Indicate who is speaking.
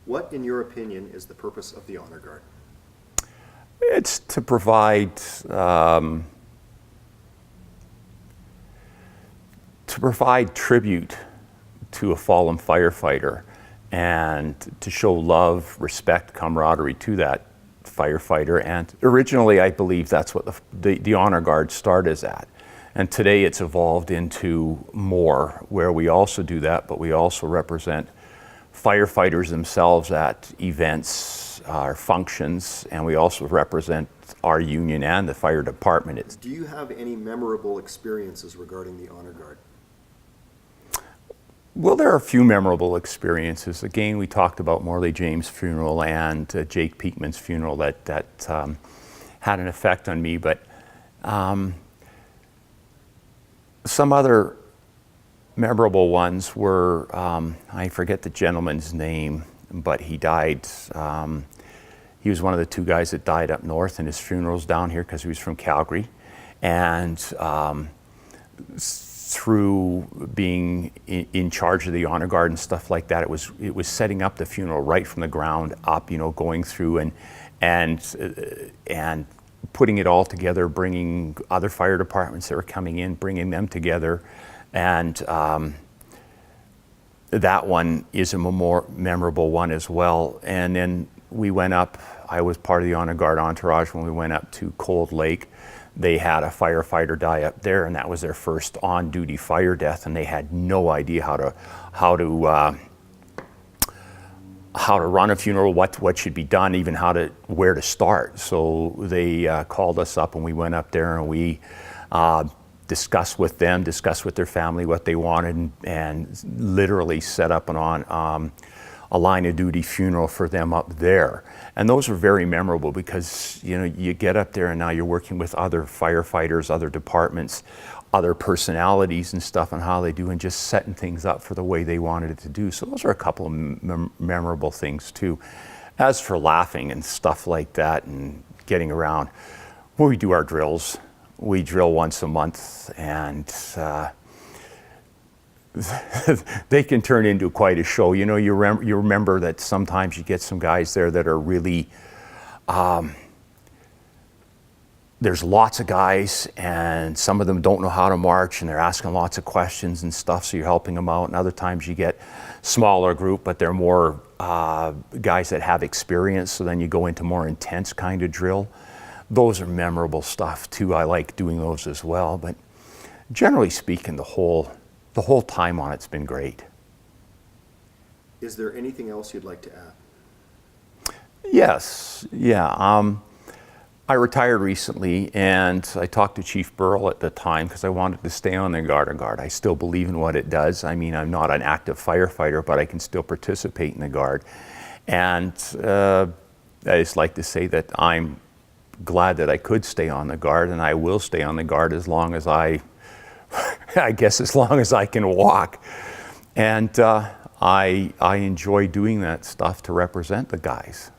Speaker 1: What, in your opinion, is the purpose of the Honor Guard?
Speaker 2: It's to provide tribute to a fallen firefighter and to show love, respect, camaraderie to that firefighter. And originally, I believe that's what the Honor Guard started as at. And today it's evolved into more, where we also do that, but we also represent firefighters themselves at events, our functions, and we also represent our union and the fire department.
Speaker 1: Do you have any memorable experiences regarding the Honor Guard?
Speaker 2: Well, there are a few memorable experiences. Again, we talked about Morley James' funeral and Jake Peakman's funeral that had an effect on me, but some other memorable ones were, I forget the gentleman's name, but he died. He was one of the two guys that died up north, and his funeral's down here because he was from Calgary. And through being in charge of the Honor Guard and stuff like that, it was setting up the funeral right from the ground up, you know, going through and putting it all together, bringing other fire departments that were coming in, bringing them together. And that one is a more memorable one as well. And then we went up, I was part of the Honor Guard entourage when we went up to Cold Lake. They had a firefighter die up there, and that was their first on-duty fire death, and they had no idea how to run a funeral, what should be done, even where to start. So they called us up, and we went up there, and we discussed with them, discussed with their family what they wanted, and literally set up a line of duty funeral for them up there. And those were very memorable because, you know, you get up there and now you're working with other firefighters, other departments, other personalities and stuff and how they do, and just setting things up for the way they wanted it to do. So those are a couple of memorable things too. As for laughing and stuff like that and getting around, when we do our drills, we drill once a month, and they can turn into quite a show. You know, you remember that sometimes you get some guys there that are really, there's lots of guys, and some of them don't know how to march, and they're asking lots of questions and stuff, so you're helping them out. And other times you get smaller group, but they're more guys that have experience, so then you go into more intense kind of drill. Those are memorable stuff too. I like doing those as well, but generally speaking, the whole time on it's been great.
Speaker 1: Is there anything else you'd like to add?
Speaker 2: Yes, yeah. I retired recently, and I talked to Chief Burrell at the time because I wanted to stay on the Guard. I still believe in what it does. I mean, I'm not an active firefighter, but I can still participate in the Guard. And I just like to say that I'm glad that I could stay on the Guard, and I will stay on the Guard as long as I guess as long as I can walk. And I enjoy doing that stuff to represent the guys.